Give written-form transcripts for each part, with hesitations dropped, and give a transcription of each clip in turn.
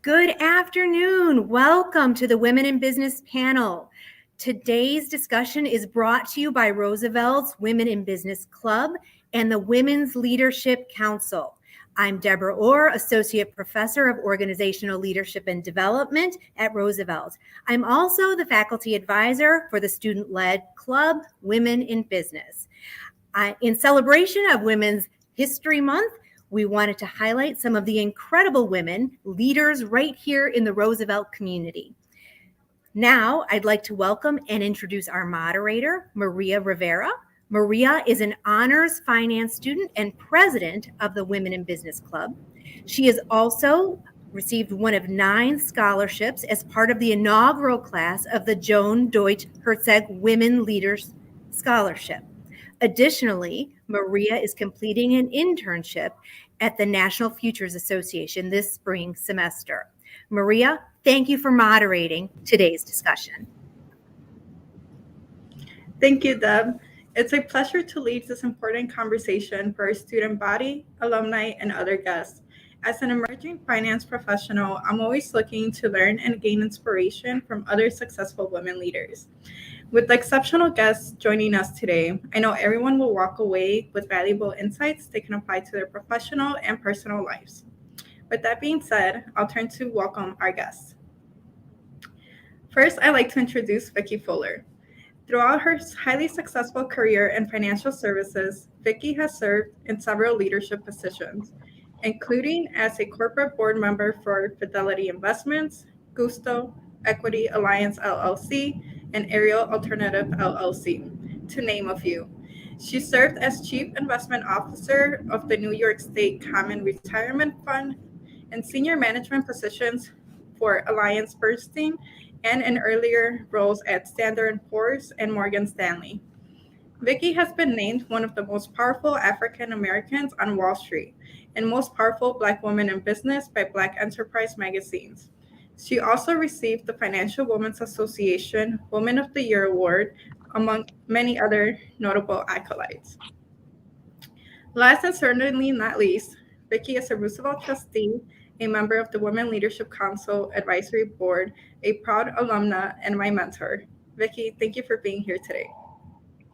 Good afternoon. Welcome to the Women in Business panel. Today's discussion is brought to you by Roosevelt's Women in Business Club and the Women's Leadership Council. I'm Deborah Orr, Associate Professor of Organizational Leadership and Development at Roosevelt. I'm also the faculty advisor for the student-led club, Women in Business. In celebration of Women's History Month, we wanted to highlight some of the incredible women leaders right here in the Roosevelt community. Now, I'd like to welcome and introduce our moderator, Maria Rivera. Maria is an honors finance student and president of the Women in Business Club. She has also received one of 9 scholarships as part of the inaugural class of the Joan, Deutsch, Herczeg Women Leaders Scholarship. Additionally, Maria is completing an internship at the National Futures Association this spring semester. Maria, thank you for moderating today's discussion. Thank you, Deb. It's a pleasure to lead this important conversation for our student body, alumni, and other guests. As an emerging finance professional, I'm always looking to learn and gain inspiration from other successful women leaders. With the exceptional guests joining us today, I know everyone will walk away with valuable insights they can apply to their professional and personal lives. With that being said, I'll turn to welcome our guests. First, I'd like to introduce Vicki Fuller. Throughout her highly successful career in financial services, Vicki has served in several leadership positions, including as a corporate board member for Fidelity Investments, Gusto, Equity Alliance LLC, and Ariel Alternative LLC, to name a few. She served as Chief Investment Officer of the New York State Common Retirement Fund and senior management positions for Alliance Bernstein and in earlier roles at Standard & Poor's and Morgan Stanley. Vicki has been named one of the most powerful African Americans on Wall Street and most powerful Black women in business by Black Enterprise magazines. She also received the Financial Women's Association Woman of the Year Award, among many other notable accolades. Last and certainly not least, Vicki is a Roosevelt trustee, a member of the Women Leadership Council Advisory Board, a proud alumna, and my mentor. Vicki, thank you for being here today.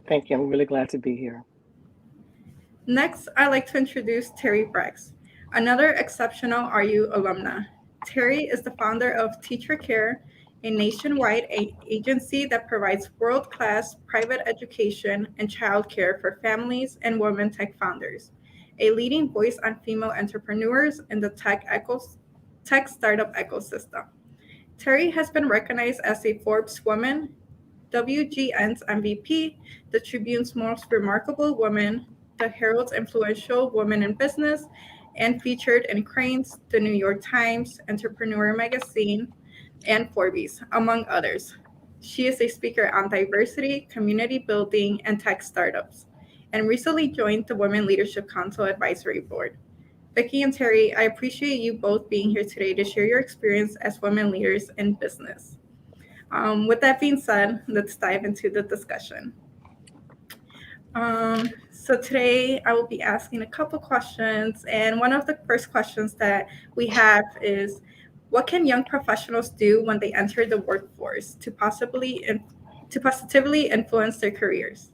Thank you. I'm really glad to be here. Next, I'd like to introduce Terri Brax, another exceptional RU alumna. Terri is the founder of TeacherCare, a nationwide agency that provides world-class private education and childcare for families and women tech founders, a leading voice on female entrepreneurs in the tech startup ecosystem. Terri has been recognized as a Forbes Woman, WGN's MVP, the Tribune's Most Remarkable Woman, the Herald's Influential Woman in Business, and featured in Crain's, the New York Times, Entrepreneur Magazine, and Forbes, among others. She is a speaker on diversity, community building, and tech startups, and recently joined the Women Leadership Council Advisory Board. Vicki and Terri, I appreciate you both being here today to share your experience as women leaders in business. With that being said, let's dive into the discussion. So today I will be asking a couple questions, and one of the first questions that we have is, what can young professionals do when they enter the workforce to positively influence their careers?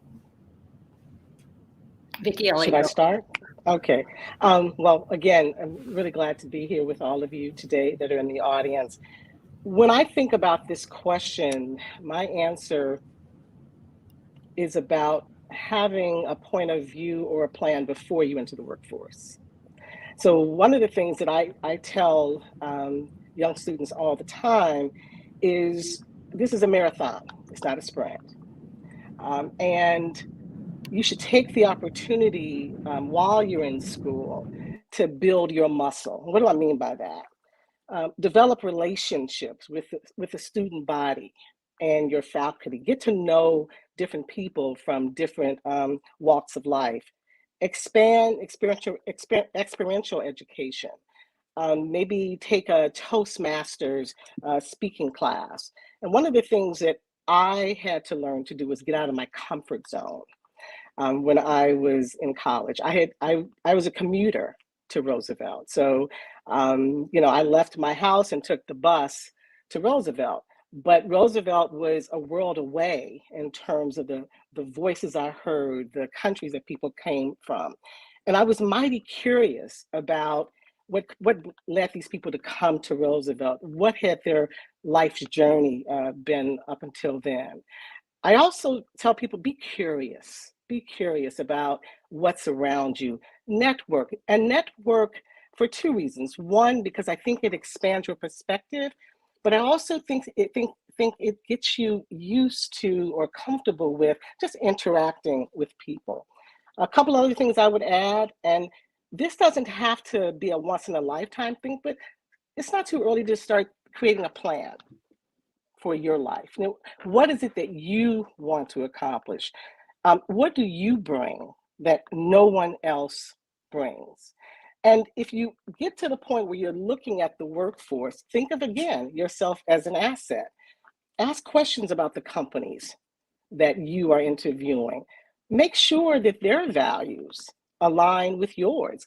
Vicki, should I start? Okay. Well, again, I'm really glad to be here with all of you today that are in the audience. When I think about this question, my answer is about having a point of view or a plan before you enter the workforce. So one of the things that I tell young students all the time is this is a marathon, it's not a sprint. And you should take the opportunity while you're in school to build your muscle. What do I mean by that? Develop relationships with the student body and your faculty. Get to know different people from different walks of life. Expand experiential education. Maybe take a Toastmasters speaking class. And one of the things that I had to learn to do was get out of my comfort zone. When I was in college, I was a commuter to Roosevelt. So, I left my house and took the bus to Roosevelt. But Roosevelt was a world away in terms of the voices I heard, the countries that people came from. And I was mighty curious about what led these people to come to Roosevelt. What had their life's journey been up until then? I also tell people, be curious about what's around you. Network for two reasons. One, because I think it expands your perspective, but I also think it gets you used to or comfortable with just interacting with people. A couple other things I would add, and this doesn't have to be a once in a lifetime thing, but it's not too early to start creating a plan for your life. What is it that you want to accomplish? What do you bring that no one else brings? And if you get to the point where you're looking at the workforce, think of, again, yourself as an asset. Ask questions about the companies that you are interviewing. Make sure that their values align with yours.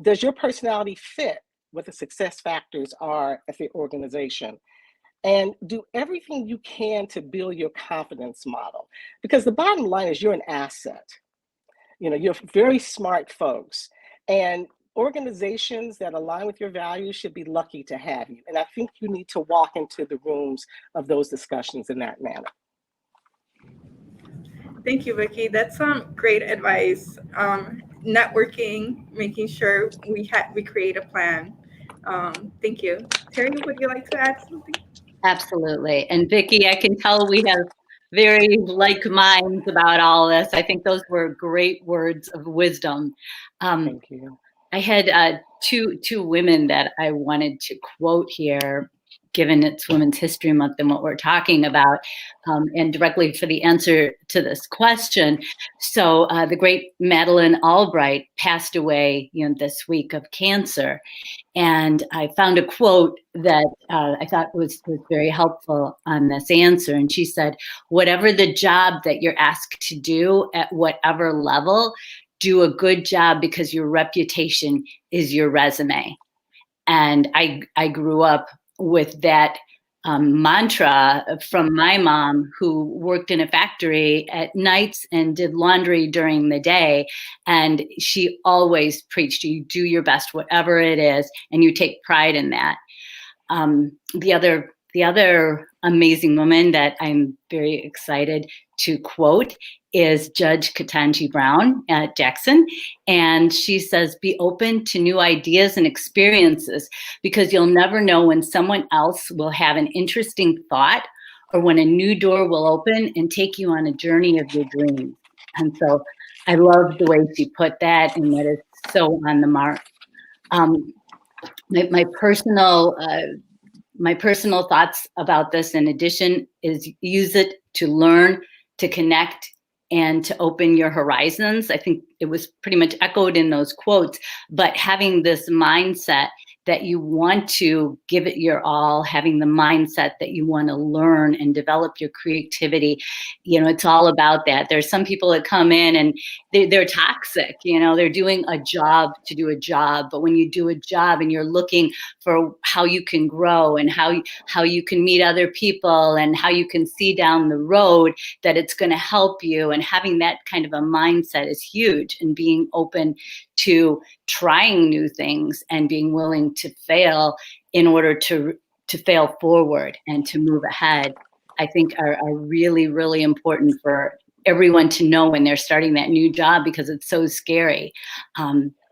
Does your personality fit what the success factors are at the organization? And do everything you can to build your confidence model. Because the bottom line is you're an asset. You're very smart folks. And organizations that align with your values should be lucky to have you. And I think you need to walk into the rooms of those discussions in that manner. Thank you, Vicki. That's some great advice. Networking, making sure we create a plan. Thank you. Terri, would you like to add something? Absolutely. And Vicki, I can tell we have very like minds about all this. I think those were great words of wisdom. Thank you. I had two women that I wanted to quote here, given it's Women's History Month and what we're talking about, and directly for the answer to this question. So the great Madeleine Albright passed away, this week of cancer. And I found a quote that I thought was very helpful on this answer. And she said, whatever the job that you're asked to do at whatever level, do a good job because your reputation is your resume. And I grew up with that mantra from my mom, who worked in a factory at nights and did laundry during the day. And she always preached, you do your best, whatever it is, and you take pride in that. The other amazing woman that I'm very excited to quote is Judge Ketanji Brown at Jackson. And she says, be open to new ideas and experiences, because you'll never know when someone else will have an interesting thought or when a new door will open and take you on a journey of your dreams. And so I love the way she put that, and that is so on the mark. My personal thoughts about this, in addition, is use it to learn, to connect, and to open your horizons. I think it was pretty much echoed in those quotes, but having this mindset that you want to give it your all, having the mindset that you want to learn and develop your creativity, it's all about that. There's some people that come in and they're toxic, they're doing a job to do a job. But when you do a job and you're looking for how you can grow and how you can meet other people and how you can see down the road that it's going to help you, and having that kind of a mindset is huge, and being open to trying new things and being willing to fail in order to fail forward and to move ahead, I think are really, really important for everyone to know when they're starting that new job, because it's so scary.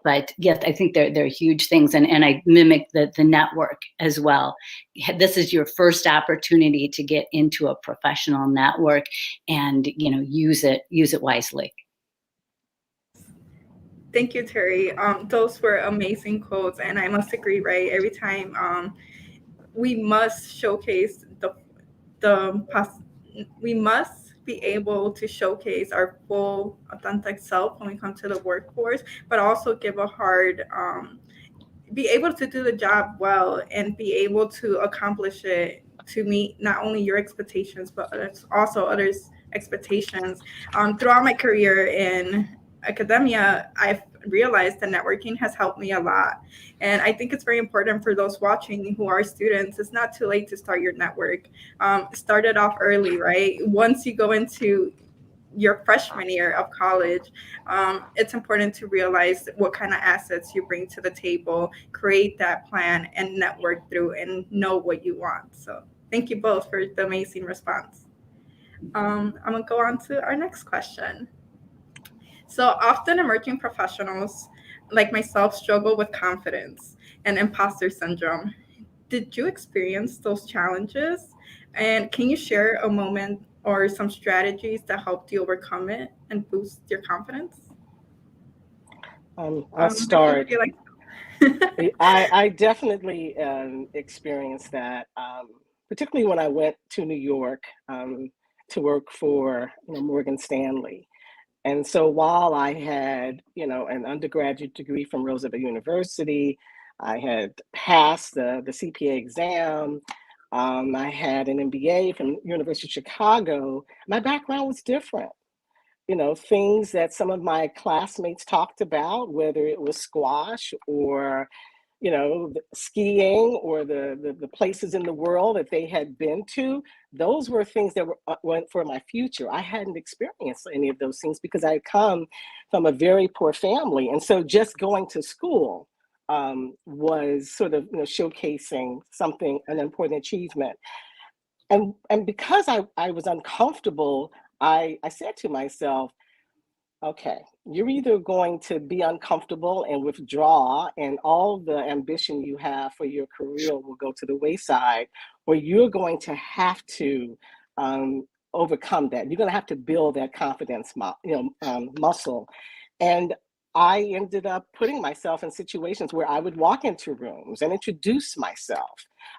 But yes, I think they're huge things, and I mimic the network as well. This is your first opportunity to get into a professional network, and use it wisely. Thank you, Terri. Those were amazing quotes, and I must agree, right? Every time we must showcase we must be able to showcase our full authentic self when we come to the workforce, but also give a hard, be able to do the job well and be able to accomplish it to meet not only your expectations, but also others' expectations. Throughout my career in academia, I've realized that networking has helped me a lot. And I think it's very important for those watching who are students. It's not too late to start your network. Start it off early, right? Once you go into your freshman year of college, it's important to realize what kind of assets you bring to the table, create that plan, and network through and know what you want. So thank you both for the amazing response. I'm going to go on to our next question. So often emerging professionals like myself struggle with confidence and imposter syndrome. Did you experience those challenges? And can you share a moment or some strategies that helped you overcome it and boost your confidence? I'll start. Vicki, I definitely experienced that, particularly when I went to New York to work for Morgan Stanley. And so while I had an undergraduate degree from Roosevelt University, I had passed the CPA exam, I had an MBA from University of Chicago, my background was different. Things that some of my classmates talked about, whether it was squash or skiing or the places in the world that they had been to, those were things that were for my future. I hadn't experienced any of those things because I had come from a very poor family. And so just going to school was sort of showcasing an important achievement. And because I was uncomfortable, I said to myself, okay, you're either going to be uncomfortable and withdraw, and all the ambition you have for your career will go to the wayside, or you're going to have to overcome that. You're going to have to build that confidence muscle. And I ended up putting myself in situations where I would walk into rooms and introduce myself.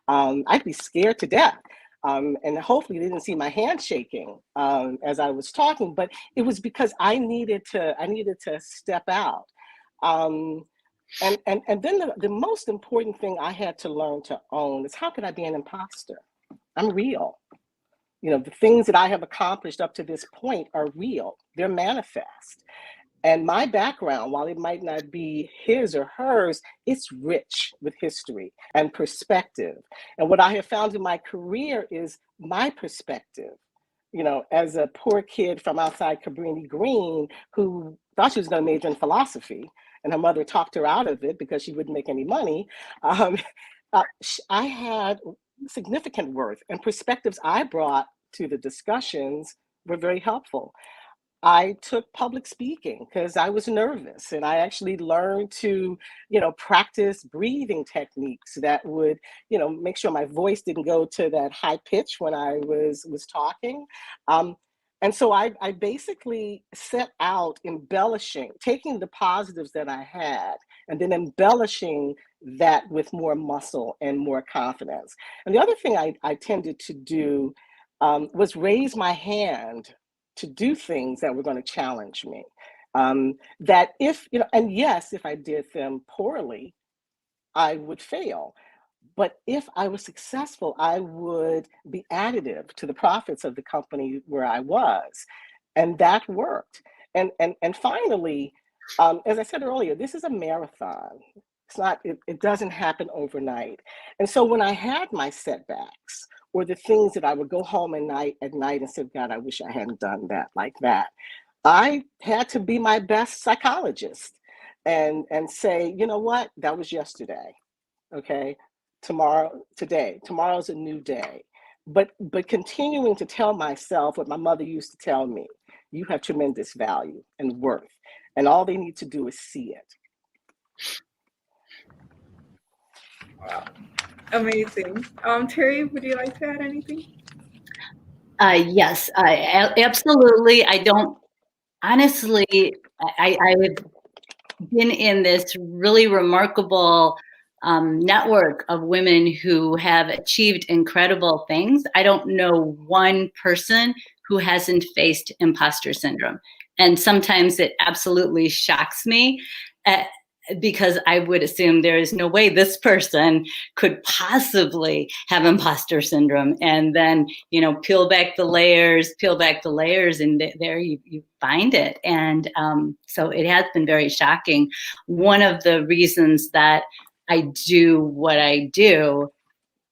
I'd be scared to death. And hopefully they didn't see my hand shaking as I was talking, but it was because I needed to step out. And then the most important thing I had to learn to own is, how could I be an imposter? I'm real. The things that I have accomplished up to this point are real. They're manifest. And my background, while it might not be his or hers, it's rich with history and perspective. And what I have found in my career is my perspective. As a poor kid from outside Cabrini Green who thought she was going to major in philosophy, and her mother talked her out of it because she wouldn't make any money, I had significant worth, and perspectives I brought to the discussions were very helpful. I took public speaking because I was nervous, and I actually learned to, practice breathing techniques that would, make sure my voice didn't go to that high pitch when I was talking. And so I basically set out embellishing, taking the positives that I had, and then embellishing that with more muscle and more confidence. And the other thing I tended to do was raise my hand to do things that were going to challenge me. That if I did them poorly, I would fail. But if I was successful, I would be additive to the profits of the company where I was. And that worked. And finally, as I said earlier, this is a marathon. It doesn't happen overnight. And so when I had my setbacks, or the things that I would go home at night and say, God, I wish I hadn't done that like that, I had to be my best psychologist and say, you know what, that was yesterday. Okay, tomorrow's a new day. But continuing to tell myself what my mother used to tell me, you have tremendous value and worth, and all they need to do is see it. Wow. Amazing. Terri, would you like to add anything? Yes, absolutely. Honestly, I've been in this really remarkable network of women who have achieved incredible things. I don't know one person who hasn't faced imposter syndrome. And sometimes it absolutely shocks me. because I would assume there is no way this person could possibly have imposter syndrome. And then, peel back the layers, and there you find it. And so it has been very shocking. One of the reasons that I do what I do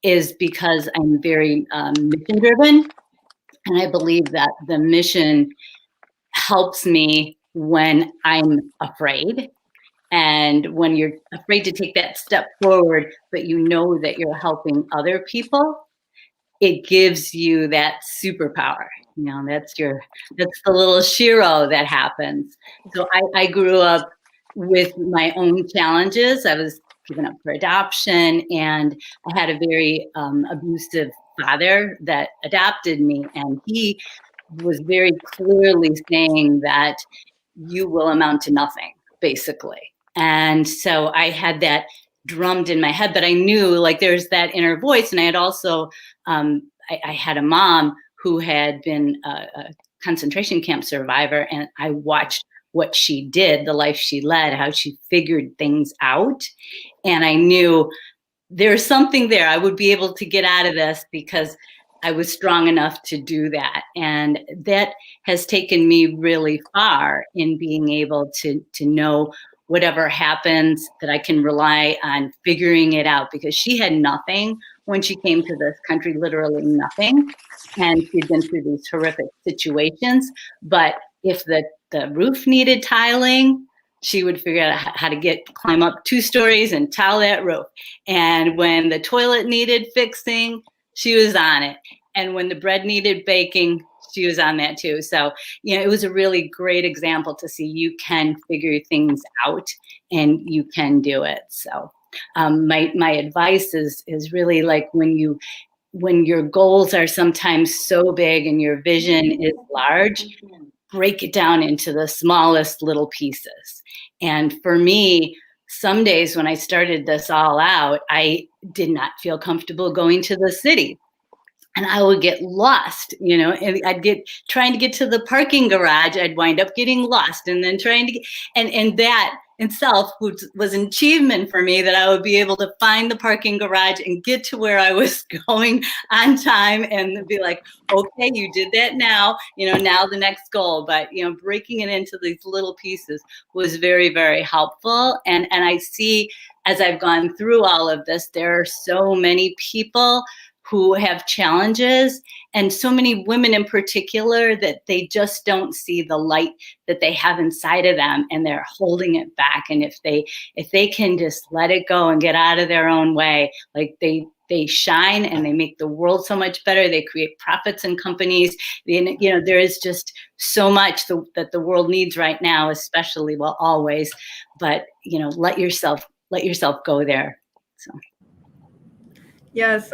is because I'm very mission driven. And I believe that the mission helps me when I'm afraid. And when you're afraid to take that step forward, but you know that you're helping other people, it gives you that superpower. That's the little Shiro that happens. So I grew up with my own challenges. I was given up for adoption, and I had a very abusive father that adopted me, and he was very clearly saying that you will amount to nothing, basically. And so I had that drummed in my head, but I knew there's that inner voice. And I had also, I had a mom who had been a concentration camp survivor, and I watched what she did, the life she led, how she figured things out. And I knew there's something there. I would be able to get out of this because I was strong enough to do that. And that has taken me really far in being able to know whatever happens, that I can rely on figuring it out, because she had nothing when she came to this country, literally nothing. And she'd been through these horrific situations. But if the roof needed tiling, she would figure out how to climb up 2 stories and tile that roof. And when the toilet needed fixing, she was on it. And when the bread needed baking, she was on that too. So, it was a really great example to see you can figure things out and you can do it. So my advice is really when your goals are sometimes so big and your vision is large, break it down into the smallest little pieces. And for me, some days when I started this all out, I did not feel comfortable going to the city. And I would get lost, and I'd trying to get to the parking garage. I'd wind up getting lost, and then trying to get, and that itself was an achievement for me, that I would be able to find the parking garage and get to where I was going on time, and be like, okay, you did that now, now the next goal. But, breaking it into these little pieces was very, very helpful. And I see, as I've gone through all of this, there are so many people who have challenges, and so many women in particular, that they just don't see the light that they have inside of them, and they're holding it back. And if they can just let it go and get out of their own way, they shine and they make the world so much better. They create profits and companies. There is just so much that the world needs right now, especially, well, always, but let yourself go there. So. Yes,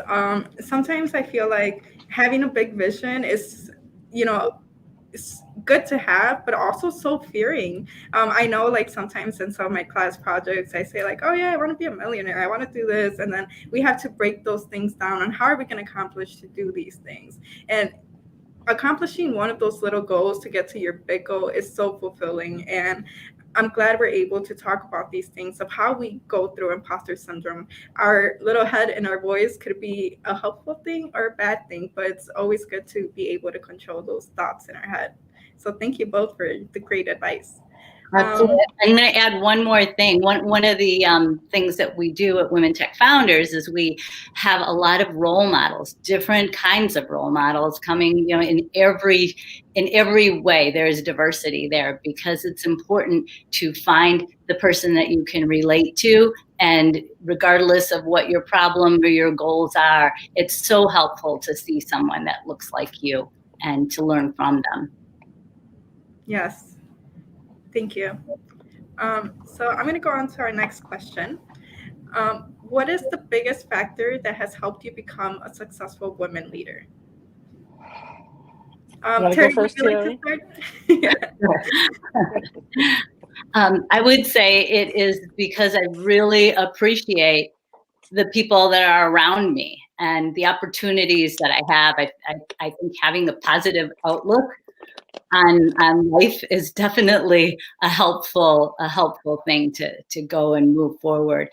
sometimes I feel like having a big vision is, it's good to have, but also so fearing. I know, sometimes in some of my class projects, I say oh yeah, I want to be a millionaire, I want to do this, and then we have to break those things down on how are we going to accomplish to do these things. And accomplishing one of those little goals to get to your big goal is so fulfilling. And I'm glad we're able to talk about these things of how we go through imposter syndrome. Our little head and our voice could be a helpful thing or a bad thing, but it's always good to be able to control those thoughts in our head. So thank you both for the great advice. I'm going to add one more thing. One of the things that we do at Women Tech Founders is we have a lot of role models, different kinds of role models coming, in every way. There is diversity there, because it's important to find the person that you can relate to. And regardless of what your problem or your goals are, it's so helpful to see someone that looks like you and to learn from them. Yes. Thank you. So I'm going to go on to our next question. What is the biggest factor that has helped you become a successful women leader? Terri, first, would you like to start? I would say it is because I really appreciate the people that are around me and the opportunities that I have. I think having a positive outlook on life is definitely a helpful thing to go and move forward.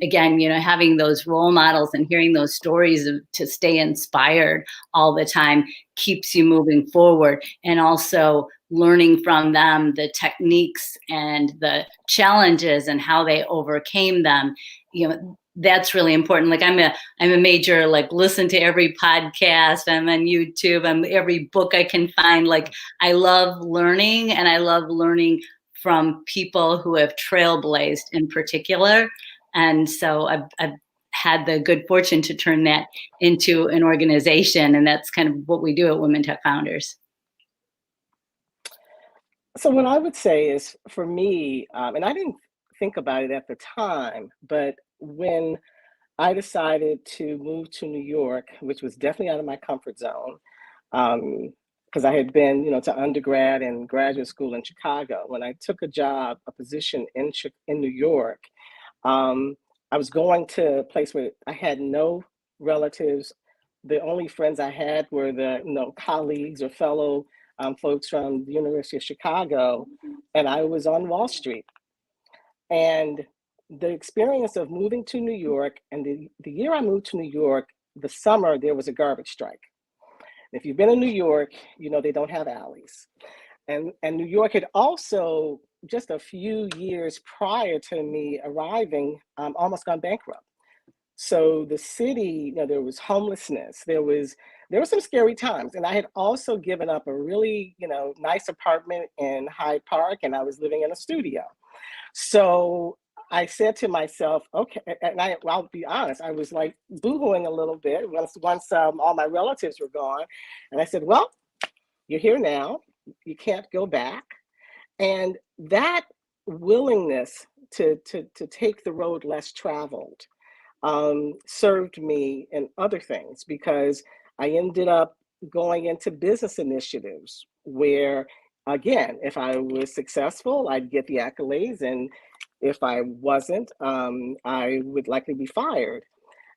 Again, having those role models and hearing those stories to stay inspired all the time keeps you moving forward, and also learning from them the techniques and the challenges and how they overcame them. That's really important. Like I'm a major, like, listen to every podcast. I'm on YouTube. I'm every book I can find. Like, I love learning, and I love learning from people who have trailblazed in particular. And so I've had the good fortune to turn that into an organization, and that's kind of what we do at Women Tech Founders. So what I would say is, for me, and I didn't think about it at the time, but when I decided to move to New York, which was definitely out of my comfort zone, because I had been, to undergrad and graduate school in Chicago. When I took a position in New York, I was going to a place where I had no relatives. The only friends I had were the colleagues or fellow folks from the University of Chicago, and I was on Wall Street. And the experience of moving to New York, and the year I moved to New York, the summer, there was a garbage strike. If you've been in New York, they don't have alleys. And New York had also, just a few years prior to me arriving, almost gone bankrupt. So the city, there was homelessness, there were some scary times. And I had also given up a really, nice apartment in Hyde Park, and I was living in a studio. So I said to myself, okay, and I'll be honest, I was like boohooing a little bit once all my relatives were gone. And I said, well, you're here now, you can't go back. And that willingness to take the road less traveled served me in other things, because I ended up going into business initiatives where, again, if I was successful, I'd get the accolades, and if I wasn't, I would likely be fired.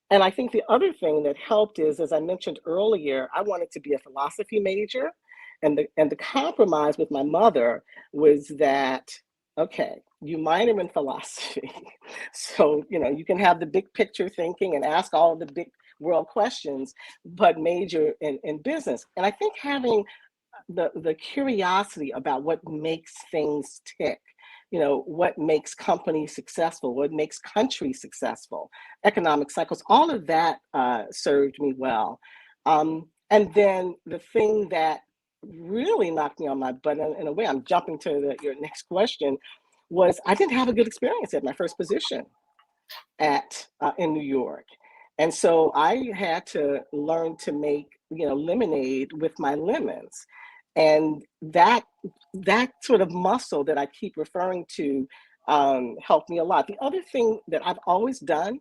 And I think the other thing that helped is, as I mentioned earlier, I wanted to be a philosophy major, and the compromise with my mother was that, okay, you minor in philosophy, so you can have the big picture thinking and ask all of the big world questions, but major in business. And I think having the curiosity about what makes things tick, what makes companies successful, what makes countries successful, economic cycles, all of that served me well. And then the thing that really knocked me on my butt, in a way, I'm jumping to your next question, was I didn't have a good experience at my first position in New York. And so I had to learn to make, lemonade with my lemons. And that sort of muscle that I keep referring to helped me a lot. The other thing that I've always done,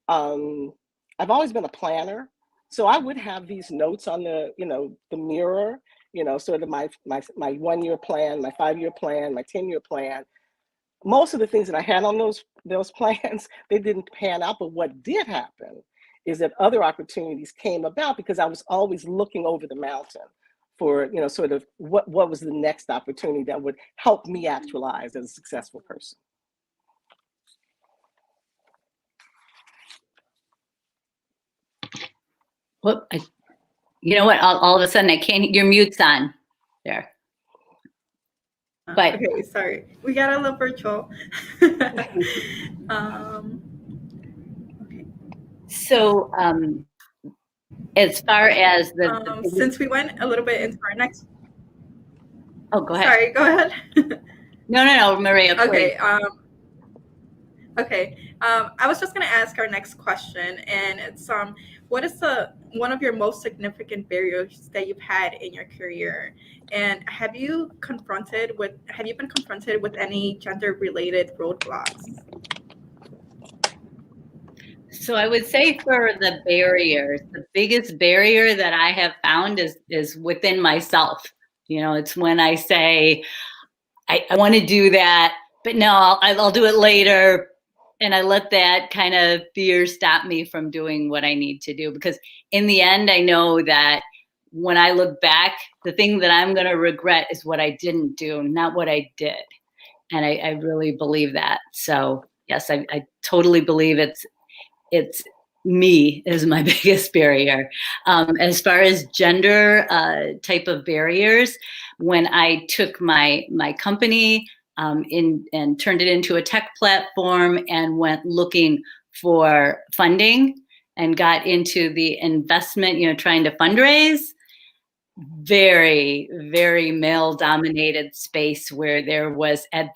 I've always been a planner. So I would have these notes on the mirror, sort of my 1-year plan, my 5-year plan, my 10-year plan. Most of the things that I had on those plans, they didn't pan out. But what did happen is that other opportunities came about, because I was always looking over the mountain for, sort of what was the next opportunity that would help me actualize as a successful person. Whoop, you know what? All of a sudden I can't, your mute's on there. But okay, sorry, we got a little virtual. Okay. So as far as since we went a little bit into our next. Oh, go ahead. Sorry, go ahead. No, Maria. Okay. I was just going to ask our next question, and it's what is one of your most significant barriers that you've had in your career, and have you been confronted with any gender-related roadblocks? So I would say, for the barriers, the biggest barrier that I have found is within myself. It's when I say, I want to do that, but no, I'll do it later. And I let that kind of fear stop me from doing what I need to do. Because in the end, I know that when I look back, the thing that I'm going to regret is what I didn't do, not what I did. And I really believe that. So yes, I totally believe it's me is my biggest barrier. As far as gender type of barriers, when I took my company and turned it into a tech platform and went looking for funding and got into the investment, trying to fundraise, very, very male dominated space where there was and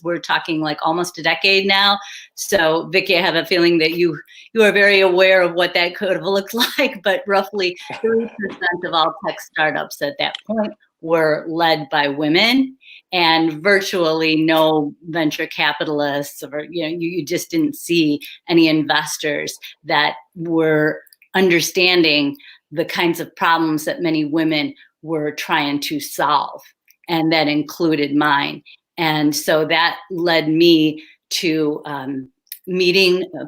we're talking like almost a decade now. So Vicki, I have a feeling that you are very aware of what that could have looked like, but roughly 30% of all tech startups at that point were led by women, and virtually no venture capitalists, or you just didn't see any investors that were understanding the kinds of problems that many women were trying to solve, and that included mine. And so that led me to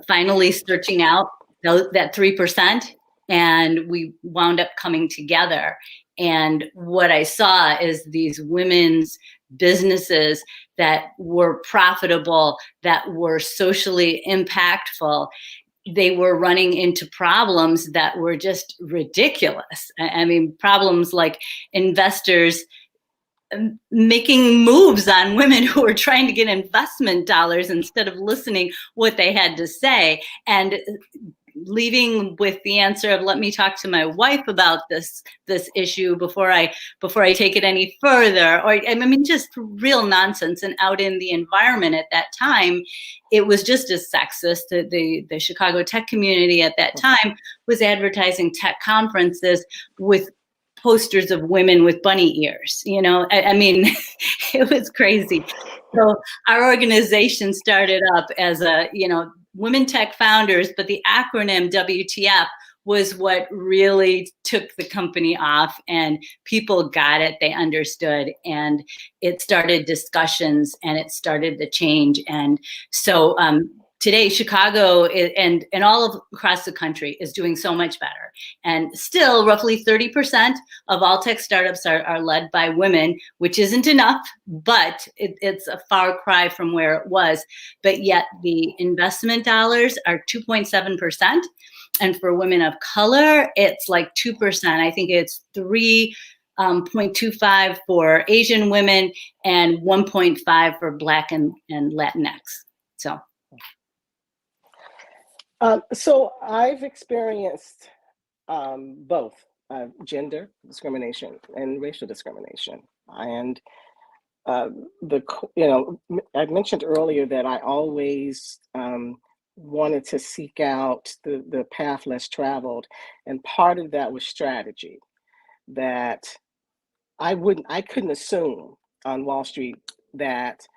finally searching out that 3%, and we wound up coming together. And what I saw is these women's businesses that were profitable, that were socially impactful. They were running into problems that were just ridiculous. I mean, problems like investors making moves on women who were trying to get investment dollars instead of listening what they had to say, and leaving with the answer of, let me talk to my wife about this issue before I take it any further. Or I mean, just real nonsense. And out in the environment at that time, it was just as sexist. The Chicago tech community at that time was advertising tech conferences with posters of women with bunny ears. I mean, it was crazy. So our organization started up as Women Tech Founders, but the acronym WTF was what really took the company off, and people got it, they understood, and it started discussions, and it started the change. And so today, Chicago and all across the country is doing so much better. And still, roughly 30% of all tech startups are led by women, which isn't enough, but it's a far cry from where it was. But yet the investment dollars are 2.7%. And for women of color, it's like 2%. I think it's 3.25 for Asian women and 1.5 for Black and Latinx. So I've experienced both gender discrimination and racial discrimination. And I mentioned earlier that I always wanted to seek out the path less traveled. And part of that was strategy, that I couldn't assume on Wall Street that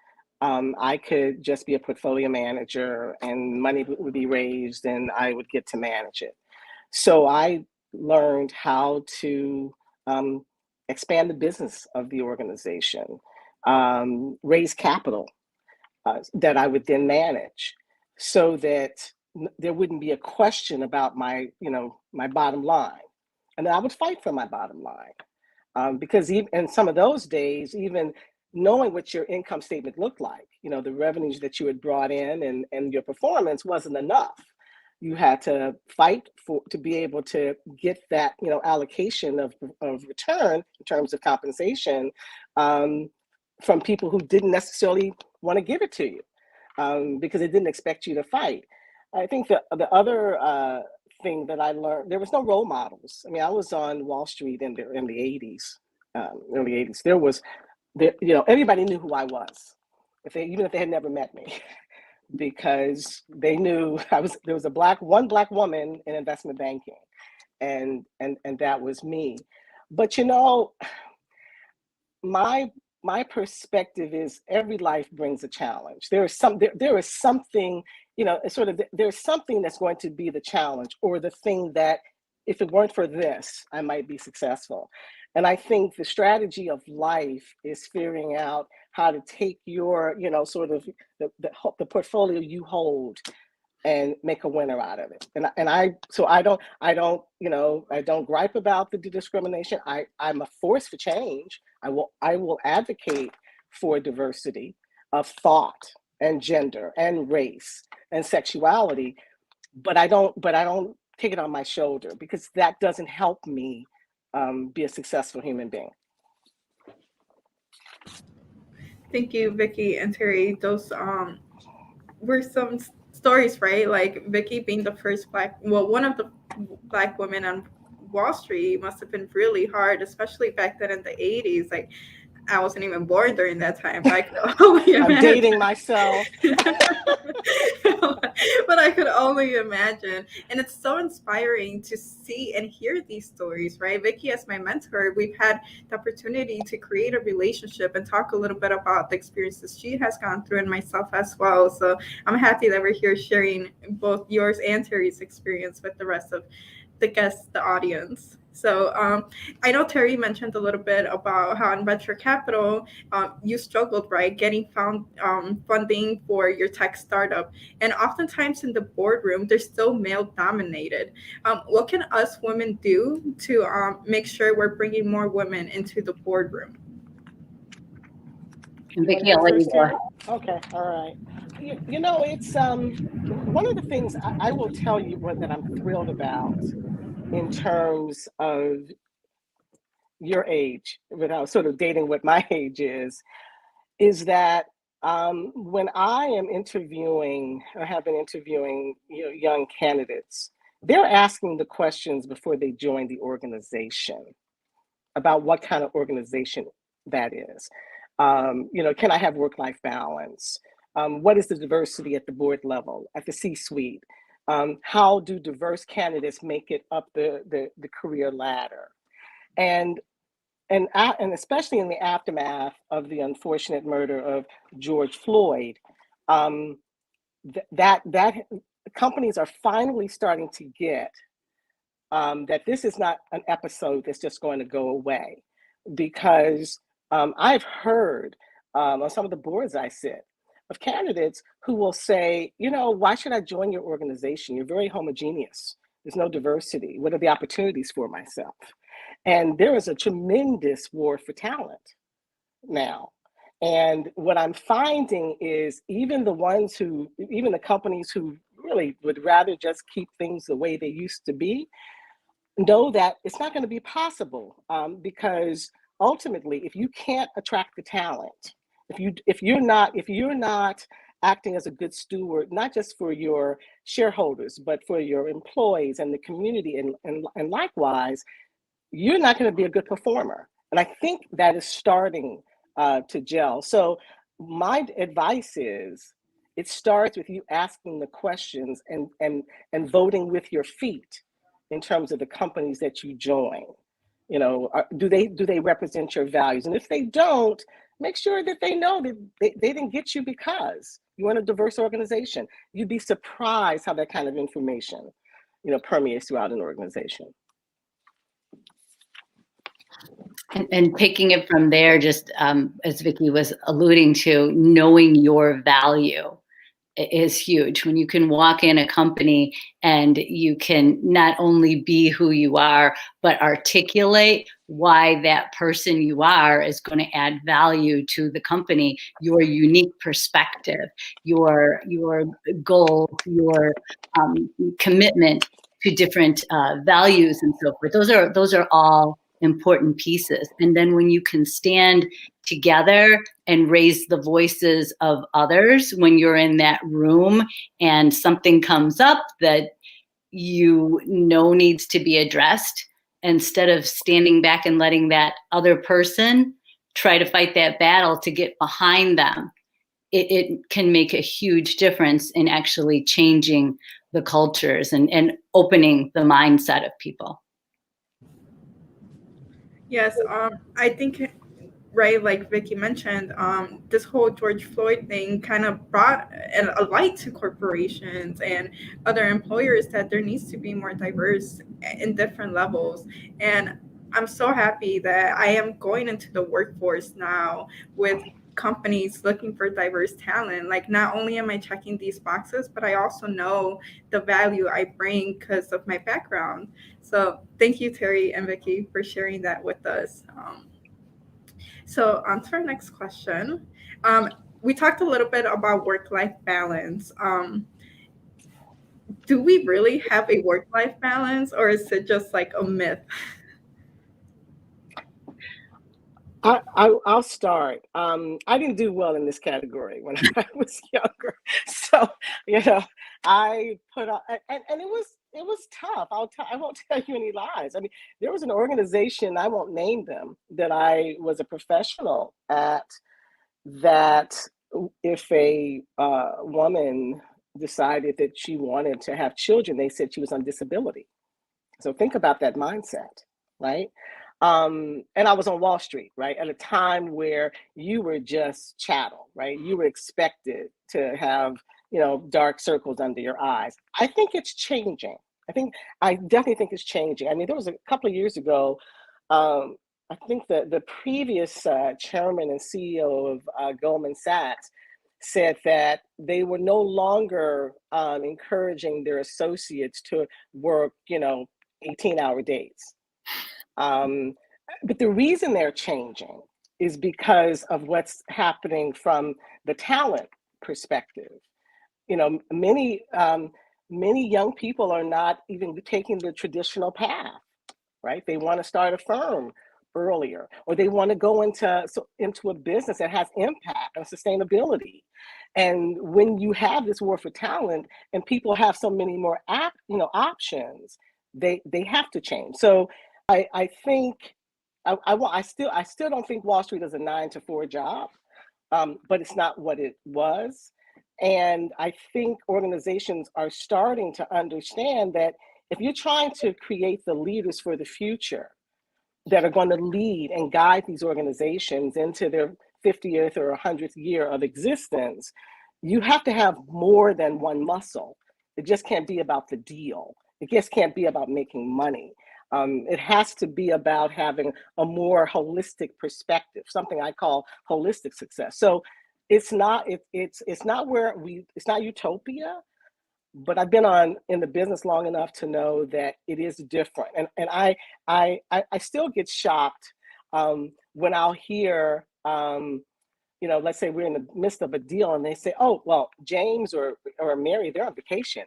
I could just be a portfolio manager and money would be raised and I would get to manage it. So I learned how to expand the business of the organization, raise capital that I would then manage, so that there wouldn't be a question about my bottom line. And then I would fight for my bottom line. Because even in some of those days, even knowing what your income statement looked like, the revenues that you had brought in and your performance wasn't enough. You had to fight to be able to get that, allocation of return in terms of compensation from people who didn't necessarily want to give it to you because they didn't expect you to fight. I think the other thing that I learned, there was no role models. I mean, I was on Wall Street in the 80s, early 80s. Everybody knew who I was, even if they had never met me, because they knew there was one black woman in investment banking, and that was me. But my perspective is every life brings a challenge. There is something, there's something that's going to be the challenge, or the thing that if it weren't for this, I might be successful. And I think the strategy of life is figuring out how to take your, the portfolio you hold and make a winner out of it. So I don't gripe about the discrimination. I'm a force for change. I will advocate for diversity of thought and gender and race and sexuality, but I don't take it on my shoulder, because that doesn't help me be a successful human being. Thank you, Vicki and Terri. Those were some stories, right? Like Vicki being the first one of the Black women on Wall Street must have been really hard, especially back then in the 80s. Like, I wasn't even born during that time, but I could only imagine. I'm dating myself. But I could only imagine. And it's so inspiring to see and hear these stories, right? Vicki, as my mentor, we've had the opportunity to create a relationship and talk a little bit about the experiences she has gone through, and myself as well. So I'm happy that we're here sharing both yours and Terri's experience with the rest of the guests, the audience. So I know Terri mentioned a little bit about how in venture capital, you struggled, right, getting funding for your tech startup. And oftentimes in the boardroom, they're still male dominated. What can us women do to make sure we're bringing more women into the boardroom? Vicki, I'll let you go. Okay, all right. It's one of the things I will tell you that I'm thrilled about in terms of your age, without sort of dating what my age is that when I am interviewing or have been interviewing young candidates, they're asking the questions before they join the organization about what kind of organization that is. Can I have work-life balance? What is the diversity at the board level, at the C-suite? How do diverse candidates make it up the career ladder? And especially in the aftermath of the unfortunate murder of George Floyd, that companies are finally starting to get that this is not an episode that's just going to go away, because I've heard on some of the boards I sit of candidates who will say, why should I join your organization? You're very homogeneous. There's no diversity. What are the opportunities for myself? And there is a tremendous war for talent now. And what I'm finding is even the companies who really would rather just keep things the way they used to be, know that it's not going to be possible, because ultimately, if you can't attract the talent, if you're not acting as a good steward, not just for your shareholders, but for your employees and the community, and likewise, you're not going to be a good performer. And I think that is starting to gel. So my advice is, it starts with you asking the questions and voting with your feet in terms of the companies that you join. Do they represent your values? And if they don't, make sure that they know that they didn't get you because you want a diverse organization. You'd be surprised how that kind of information, permeates throughout an organization. And taking it from there, just as Vicki was alluding to, knowing your value is huge. When you can walk in a company and you can not only be who you are, but articulate why that person you are is going to add value to the company, your unique perspective, your goal, your commitment to different values and so forth. Those are all important pieces. And then when you can stand together and raise the voices of others when you're in that room and something comes up that needs to be addressed, instead of standing back and letting that other person try to fight that battle to get behind them, it can make a huge difference in actually changing the cultures and opening the mindset of people. Yes, I think, right, like Vicki mentioned, this whole George Floyd thing kind of brought a light to corporations and other employers that there needs to be more diverse in different levels. And I'm so happy that I am going into the workforce now with companies looking for diverse talent. Like, not only am I checking these boxes, but I also know the value I bring because of my background. So thank you, Terri and Vicki, for sharing that with us. So on to our next question. We talked a little bit about work-life balance. Do we really have a work-life balance, or is it just like a myth? I'll start. I didn't do well in this category when I was younger, so I put up, and it was tough. I won't tell you any lies. I mean, there was an organization, I won't name them, that I was a professional at. That if a woman decided that she wanted to have children, they said she was on disability. So think about that mindset, right? And I was on Wall Street, right? At a time where you were just chattel, right? You were expected to have, dark circles under your eyes. I think it's changing. I definitely think it's changing. I mean, there was a couple of years ago, I think the previous chairman and CEO of Goldman Sachs said that they were no longer encouraging their associates to work, 18-hour days. But the reason they're changing is because of what's happening from the talent perspective. Many young people are not even taking the traditional path, right? They want to start a firm earlier, or they want to go into a business that has impact and sustainability. And when you have this war for talent and people have so many more options, they have to change. So I think I still don't think Wall Street is a 9-to-4 job, but it's not what it was. And I think organizations are starting to understand that if you're trying to create the leaders for the future that are going to lead and guide these organizations into their 50th or 100th year of existence, you have to have more than one muscle. It just can't be about the deal. It just can't be about making money. It has to be about having a more holistic perspective, something I call holistic success. So it's not utopia, but I've been in the business long enough to know that it is different. And I still get shocked when I'll hear, let's say we're in the midst of a deal and they say, oh, well, James or Mary, they're on vacation.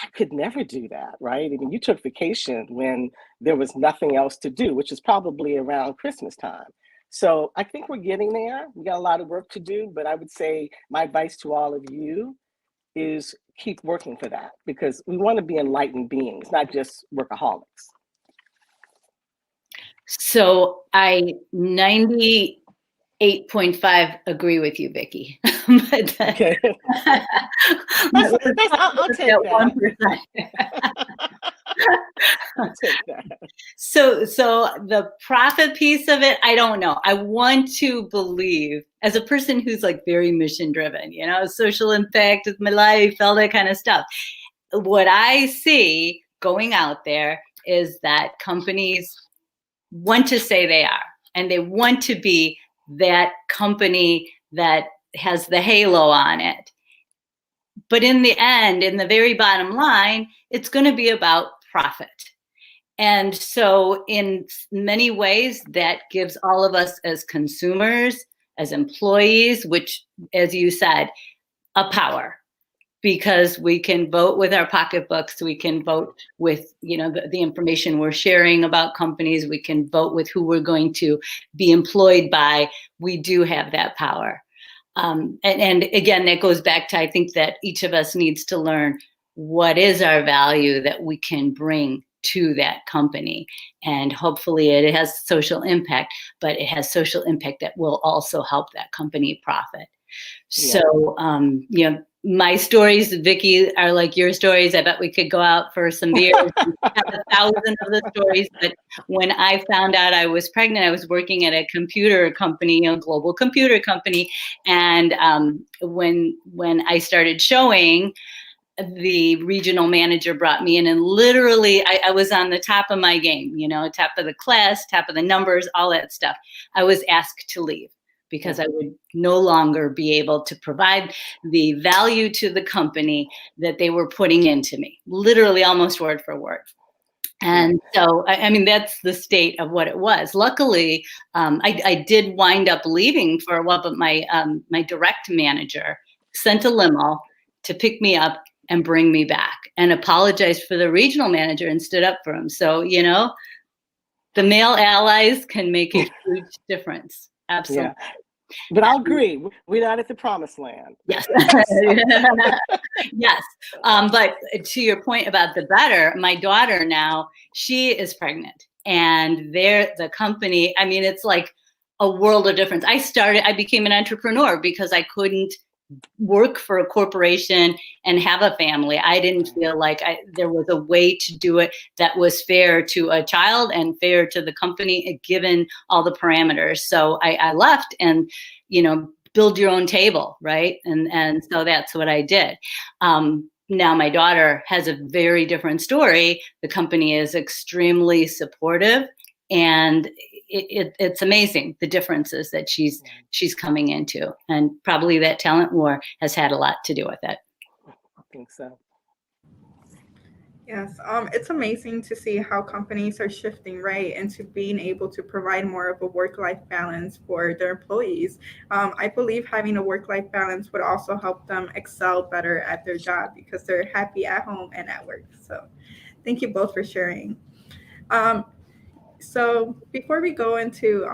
I could never do that, right? I mean, you took vacation when there was nothing else to do, which is probably around Christmas time. So I think we're getting there. We got a lot of work to do, but I would say my advice to all of you is keep working for that, because we want to be enlightened beings, not just workaholics. So I 98.5 agree with you, Vicki. But, okay. I'll take that. 1%. I'll take that. So the profit piece of it, I don't know. I want to believe, as a person who's like very mission driven, social impact with my life, all that kind of stuff. What I see going out there is that companies want to say they are, and they want to be that company that has the halo on it. But in the end, in the very bottom line, it's going to be about profit. And so in many ways, that gives all of us as consumers, as employees, which, as you said, a power, because we can vote with our pocketbooks. We can vote with, the information we're sharing about companies. We can vote with who we're going to be employed by. We do have that power. And again, that goes back to, I think that each of us needs to learn what is our value that we can bring to that company. And hopefully it has social impact, but it has social impact that will also help that company profit. Yeah. So, my stories, Vicki, are like your stories. I bet we could go out for some beers and have 1,000 of the stories. But when I found out I was pregnant, I was working at a computer company, a global computer company. And when I started showing, the regional manager brought me in, and literally I was on the top of my game, top of the class, top of the numbers, all that stuff. I was asked to leave because I would no longer be able to provide the value to the company that they were putting into me, literally almost word for word. And so, I mean, that's the state of what it was. Luckily, I did wind up leaving for a while, but my direct manager sent a limo to pick me up and bring me back, and apologized for the regional manager and stood up for him. So, you know, the male allies can make a huge difference. Absolutely. Yeah. But I'll agree, we're not at the promised land. Yes. Yes. But to your point about the better, my daughter now, she is pregnant, and the company, I mean, it's like a world of difference. I became an entrepreneur because I couldn't work for a corporation and have a family. I didn't feel like there was a way to do it that was fair to a child and fair to the company, given all the parameters. So I left, and, you know, build your own table, right? And so that's what I did. Now my daughter has a very different story. The company is extremely supportive, and it's amazing the differences that she's coming into, and probably that talent war has had a lot to do with it. I think so. Yes, it's amazing to see how companies are shifting right into being able to provide more of a work-life balance for their employees. I believe having a work-life balance would also help them excel better at their job because they're happy at home and at work. So thank you both for sharing. So before we go into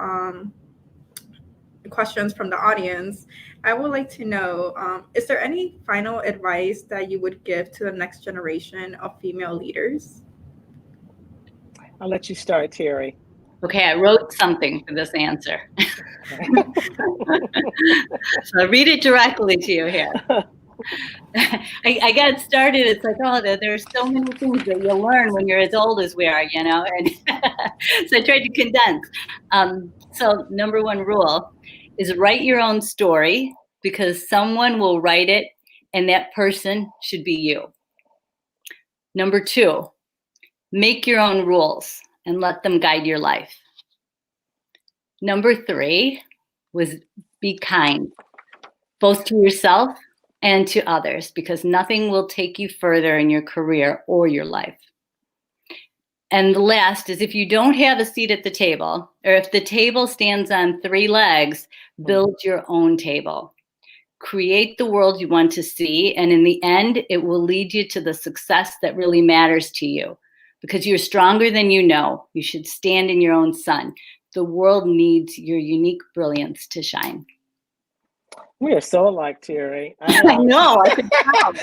questions from the audience, I would like to know, is there any final advice that you would give to the next generation of female leaders? I'll let you start, Terri. Okay, I wrote something for this answer. So I'll read it directly to you here. I got started, it's like, oh, there's so many things that you'll learn when you're as old as we are, you know, and so I tried to condense. So number one rule is write your own story, because someone will write it, and that person should be you. Number two, make your own rules and let them guide your life. Number three was be kind, both to yourself and to others, because nothing will take you further in your career or your life. And the last is, if you don't have a seat at the table, or if the table stands on 3 legs, build your own table. Create the world you want to see, and in the end, it will lead you to the success that really matters to you, because you're stronger than you know. You should stand in your own sun. The world needs your unique brilliance to shine. We are so alike, Terri. I know. I could tell.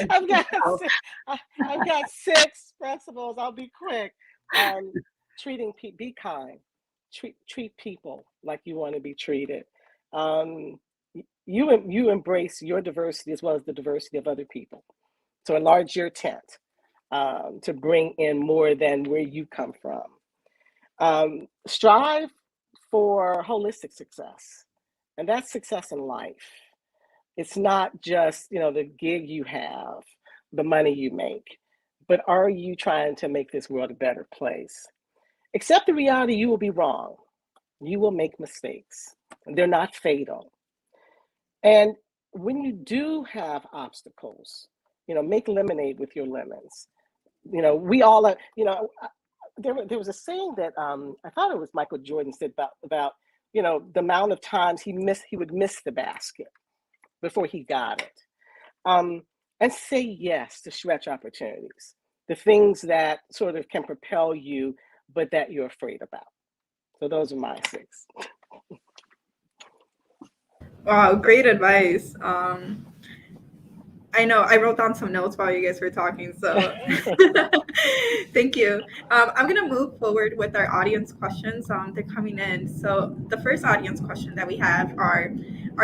I've got 6 principles. I'll be quick. Be kind. Treat people like you want to be treated. You embrace your diversity as well as the diversity of other people. So enlarge your tent to bring in more than where you come from. Strive for holistic success, and that's success in life. It's not just, you know, the gig you have, the money you make, but are you trying to make this world a better place? Accept the reality you will be wrong. You will make mistakes. They're not fatal. And when you do have obstacles, you know, make lemonade with your lemons. You know, we all are, you know, there was a saying that I thought it was Michael Jordan said about, you know, the amount of times he would miss the basket before he got it. And say yes to stretch opportunities, the things that sort of can propel you, but that you're afraid about. So those are my 6. Wow, great advice. I know I wrote down some notes while you guys were talking, so thank you. I'm going to move forward with our audience questions. They're coming in. So the first audience question that we have are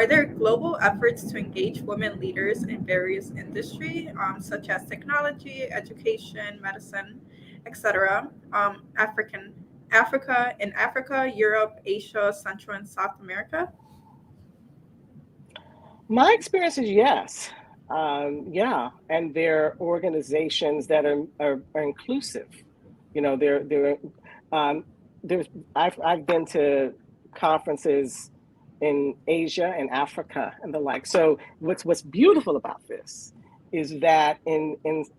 there global efforts to engage women leaders in various industries, such as technology, education, medicine, etc., in Africa, Europe, Asia, Central and South America? My experience is yes. Yeah, and they're organizations that are inclusive. You know, I've been to conferences Asia and Africa and the like. So what's beautiful about this is that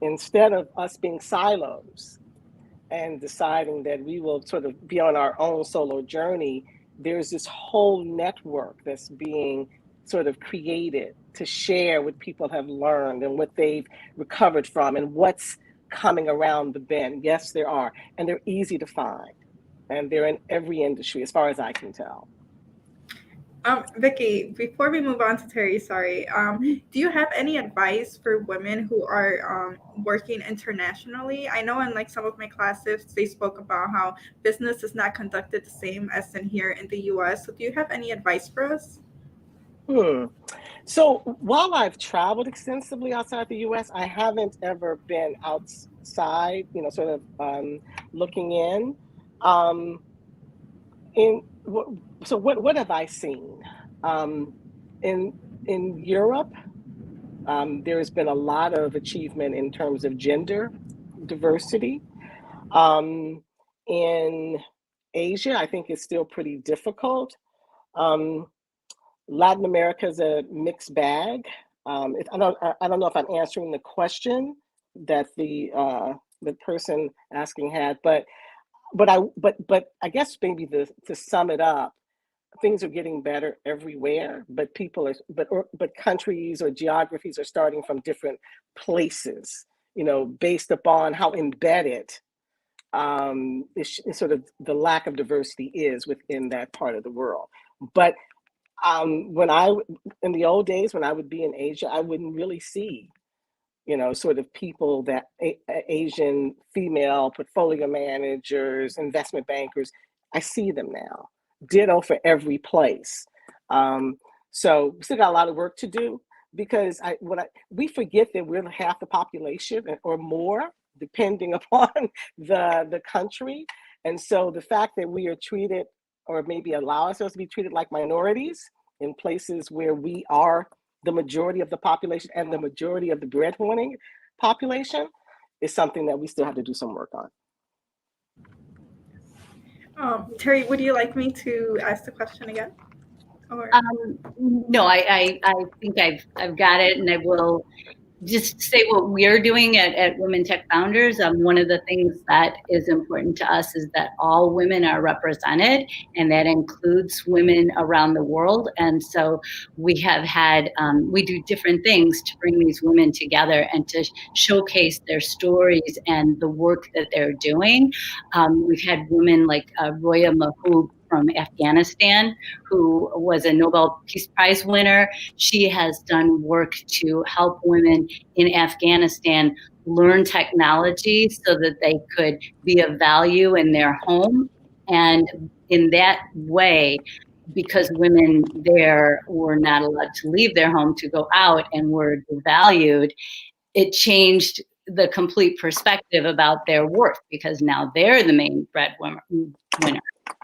instead of us being silos and deciding that we will sort of be on our own solo journey, there's this whole network that's being sort of created to share what people have learned and what they've recovered from and what's coming around the bend. Yes, there are, and they're easy to find, and they're in every industry as far as I can tell. Vicki, before we move on to Terri, do you have any advice for women who are working internationally? I know in like some of my classes, they spoke about how business is not conducted the same as in here in the US. So do you have any advice for us? So while I've traveled extensively outside the US, I haven't ever been outside, sort of looking in. So what have I seen? In Europe, there's been a lot of achievement in terms of gender diversity. In Asia, I think it's still pretty difficult. Latin America is a mixed bag. I don't know if I'm answering the question that the person asking had, but I guess maybe to sum it up, things are getting better everywhere, but countries or geographies are starting from different places, based upon how embedded sort of the lack of diversity is within that part of the world. But in the old days, when I would be in Asia, I wouldn't really see sort of people that Asian female portfolio managers, investment bankers. I see them now. Ditto for every place. So we still got a lot of work to do, because we forget that we're half the population or more, depending upon the country. And so the fact that we are treated, or maybe allow ourselves to be treated like minorities in places where we are the majority of the population and the majority of the breadwinning population, is something that we still have to do some work on. Terri, would you like me to ask the question again? Or? No, I think I've got it, and I will just say what we're doing at Women Tech Founders. One of the things that is important to us is that all women are represented, and that includes women around the world. And so we have had, we do different things to bring these women together and to showcase their stories and the work that they're doing. We've had women like Roya Mahmood from Afghanistan, who was a Nobel Peace Prize winner. She has done work to help women in Afghanistan learn technology so that they could be of value in their home. And in that way, because women there were not allowed to leave their home to go out and were devalued, it changed the complete perspective about their worth, because now they're the main breadwinner.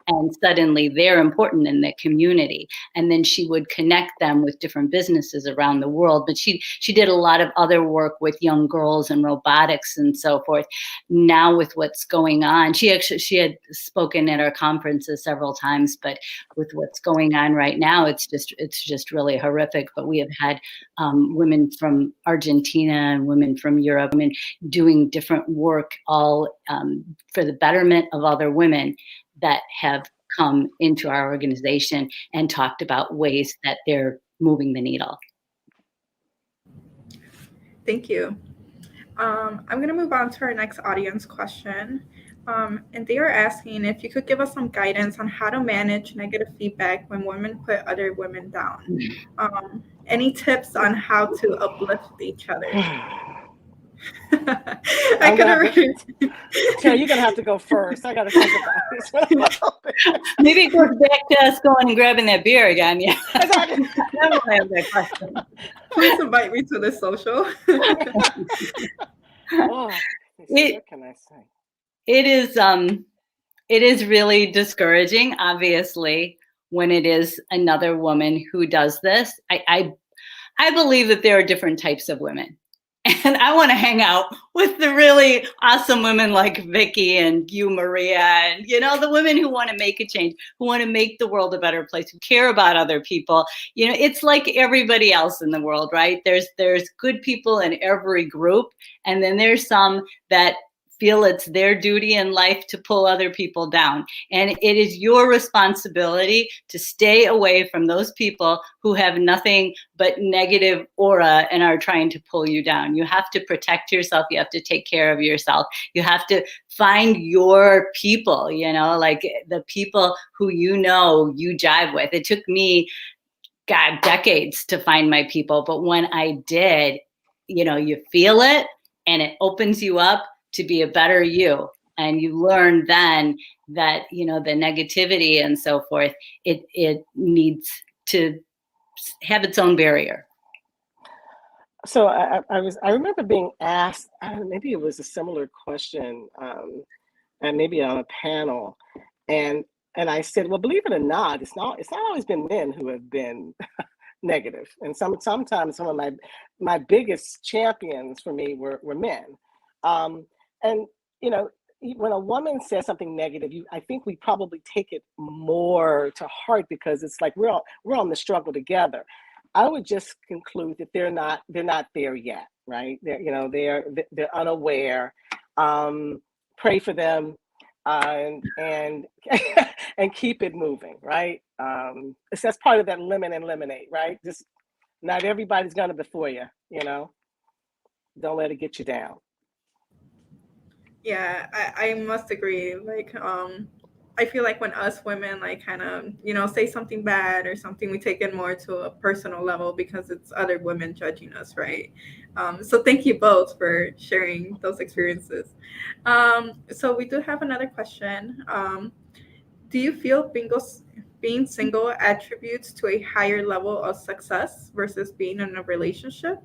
And suddenly they're important in the community. And then she would connect them with different businesses around the world. But she did a lot of other work with young girls and robotics and so forth. Now with what's going on, she had spoken at our conferences several times, but with what's going on right now, it's just really horrific. But we have had women from Argentina and women from Europe, women doing different work, all for the betterment of other women that have come into our organization and talked about ways that they're moving the needle. Thank you. I'm going to move on to our next audience question. And they are asking if you could give us some guidance on how to manage negative feedback when women put other women down. Any tips on how to uplift each other? Terri, you're gonna have to go first. I gotta think about this. Maybe it goes back to us going and grabbing that beer again. Yeah. Exactly. Please invite me to this social. What can I say? It is really discouraging, obviously, when it is another woman who does this. I believe that there are different types of women. And I want to hang out with the really awesome women like Vicki and you, Maria, and, the women who want to make a change, who want to make the world a better place, who care about other people. It's like everybody else in the world, right? There's good people in every group. And then there's some that feel it's their duty in life to pull other people down. And it is your responsibility to stay away from those people who have nothing but negative aura and are trying to pull you down. You have to protect yourself. You have to take care of yourself. You have to find your people, like the people who you jive with. It took me, decades to find my people. But when I did, you feel it and it opens you up to be a better you. And you learn then that, the negativity and so forth, it needs to have its own barrier. So I remember being asked, maybe it was a similar question, and maybe on a panel. And I said, well, believe it or not, it's not always been men who have been negative. And sometimes some of my biggest champions for me were men. And, when a woman says something negative, I think we probably take it more to heart because it's like we're on the struggle together. I would just conclude that they're not there yet, right? They're unaware. Pray for them, and and keep it moving, right? That's part of that lemon and lemonade, right? Just not everybody's gonna be for you, Don't let it get you down. Yeah, I must agree. Like, I feel like when us women kind of, say something bad or something, we take it more to a personal level because it's other women judging us, right? So thank you both for sharing those experiences. So we do have another question. Do you feel being single attributes to a higher level of success versus being in a relationship?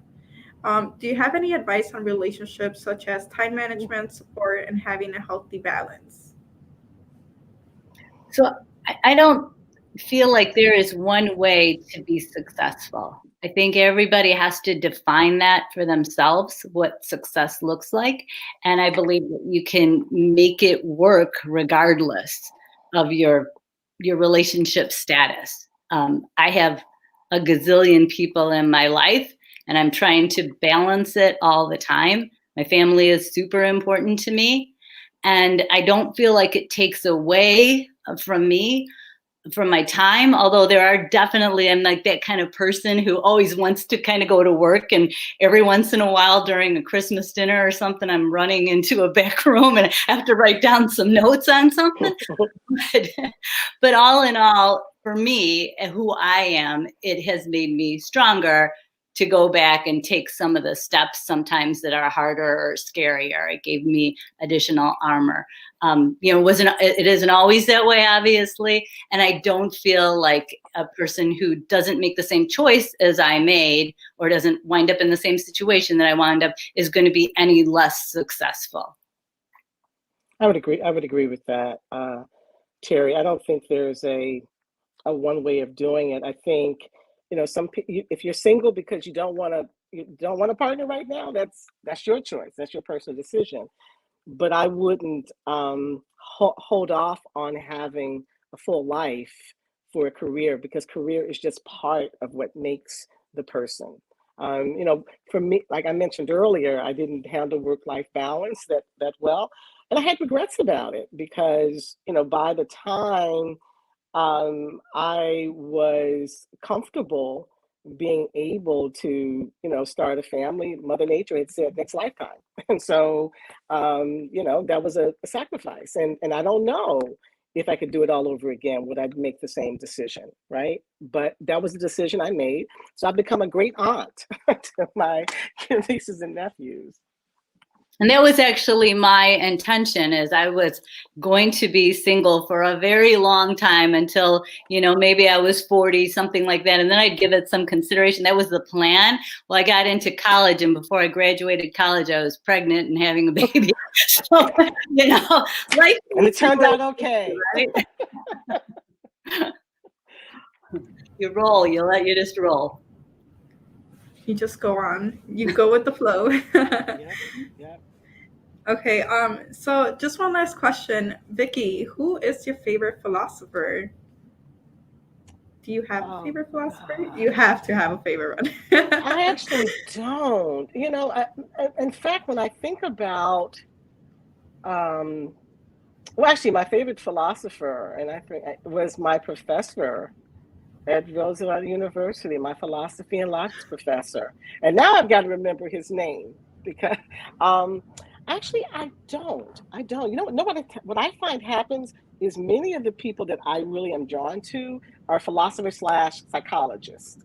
Do you have any advice on relationships such as time management, support, and having a healthy balance? So I don't feel like there is one way to be successful. I think everybody has to define that for themselves, what success looks like. And I believe that you can make it work regardless of your relationship status. I have a gazillion people in my life, and I'm trying to balance it all the time. My family is super important to me. And I don't feel like it takes away from me, from my time, although there are definitely, I'm like that kind of person who always wants to kind of go to work, and every once in a while during a Christmas dinner or something, I'm running into a back room and I have to write down some notes on something. But all in all, for me, who I am, it has made me stronger to go back and take some of the steps sometimes that are harder or scarier. It gave me additional armor. It isn't always that way, obviously. And I don't feel like a person who doesn't make the same choice as I made or doesn't wind up in the same situation that I wound up is going to be any less successful. I would agree with that, Terri. I don't think there's a one way of doing it. I think, if you're single because you don't want a partner right now, that's your choice. That's your personal decision. But I wouldn't hold off on having a full life for a career, because career is just part of what makes the person. For me, like I mentioned earlier, I didn't handle work-life balance that well, and I had regrets about it because, by the time I was comfortable being able to, start a family, Mother Nature had said next lifetime. And so, that was a sacrifice. And I don't know if I could do it all over again, would I make the same decision, right? But that was the decision I made. So I've become a great aunt to my nieces and nephews. And that was actually my intention, is I was going to be single for a very long time until, maybe I was 40, something like that. And then I'd give it some consideration. That was the plan. Well, I got into college, and before I graduated college, I was pregnant and having a baby. So, life. And it turned out okay. Right? You roll, you just roll. You just go on. You go with the flow. Yep. Okay, so just one last question. Vicki, who is your favorite philosopher? Do you have a favorite philosopher? You have to have a favorite one. I actually don't. In fact, when I think about, well, actually, my favorite philosopher, and I think was my professor at Roosevelt University, my philosophy and logic professor. And now I've got to remember his name because, actually, I don't. You know what I find happens is many of the people that I really am drawn to are philosophers / psychologists.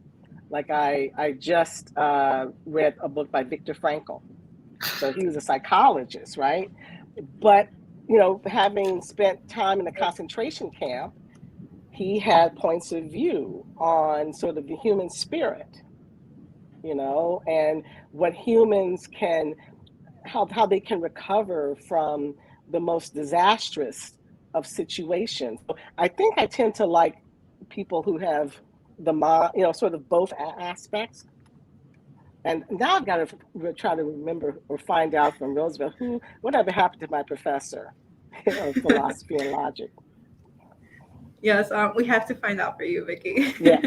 Like I just read a book by Viktor Frankl. So he was a psychologist, right? But, having spent time in a concentration camp, he had points of view on sort of the human spirit, and what humans can, how they can recover from the most disastrous of situations. So I think I tend to like people who have sort of both aspects. And now I've got to try to remember or find out from Roosevelt whatever happened to my professor of philosophy and logic. Yes, we have to find out for you, Vicki. Yeah.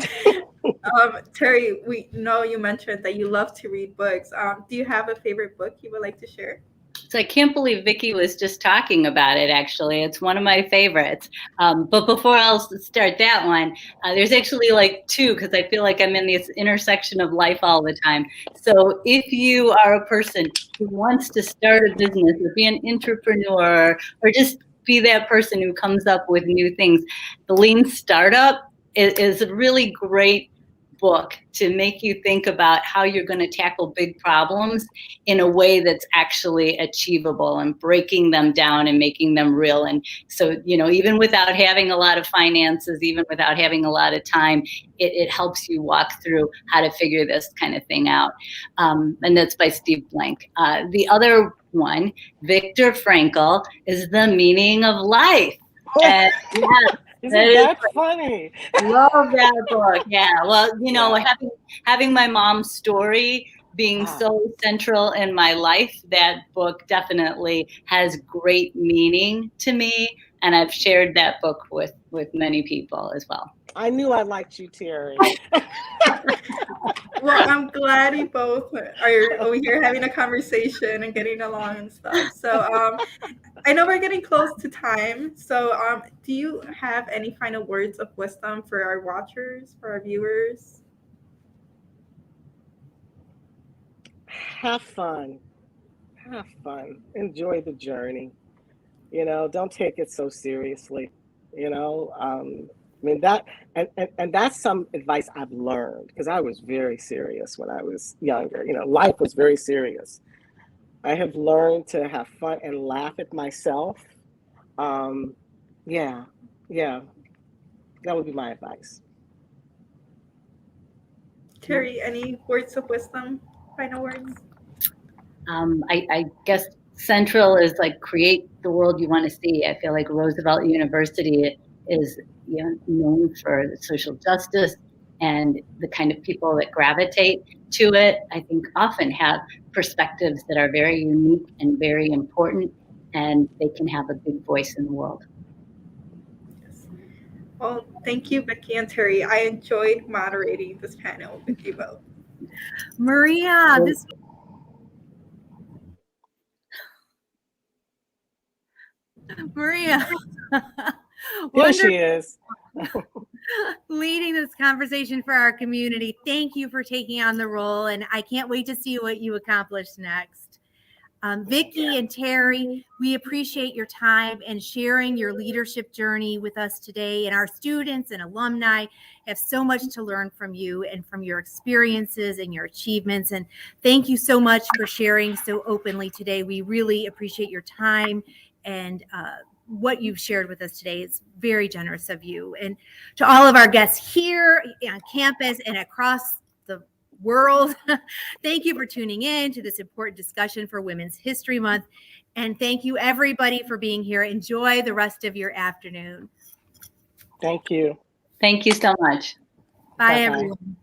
Terri, we know you mentioned that you love to read books. Do you have a favorite book you would like to share? So I can't believe Vicki was just talking about it, actually. It's one of my favorites. But before I'll start that one, there's actually like two, because I feel like I'm in this intersection of life all the time. So if you are a person who wants to start a business or be an entrepreneur or just be that person who comes up with new things, The Lean Startup is a really great book to make you think about how you're going to tackle big problems in a way that's actually achievable and breaking them down and making them real. And so, even without having a lot of finances, even without having a lot of time, it helps you walk through how to figure this kind of thing out. And that's by Steve Blank. The other one, Viktor Frankl, is The Meaning of Life. And Isn't that funny? Love that book. Yeah. Well, having my mom's story being so central in my life, that book definitely has great meaning to me. And I've shared that book with many people as well. I knew I liked you, Terri. Well, I'm glad you both are over here having a conversation and getting along and stuff. So I know we're getting close to time. So do you have any final words of wisdom for our watchers, for our viewers? Have fun. Enjoy the journey. Don't take it so seriously. And that's some advice I've learned, because I was very serious when I was younger. Life was very serious. I have learned to have fun and laugh at myself. Yeah, that would be my advice. Terri, any words of wisdom, final words? I guess central is like create the world you want to see. I feel like Roosevelt University is known for social justice, and the kind of people that gravitate to it, I think, often have perspectives that are very unique and very important, and they can have a big voice in the world. Well, thank you, Vicki and Terri. I enjoyed moderating this panel with you both. Maria, Maria. Here she is. Leading this conversation for our community. Thank you for taking on the role, and I can't wait to see what you accomplish next. Vicki and Terri, we appreciate your time and sharing your leadership journey with us today. And our students and alumni have so much to learn from you and from your experiences and your achievements. And thank you so much for sharing so openly today. We really appreciate your time, and what you've shared with us today is very generous of you. And to all of our guests here on campus and across the world, thank you for tuning in to this important discussion for Women's History Month. And thank you, everybody, for being here. Enjoy the rest of your afternoon. Thank you. Thank you so much. Bye, everyone.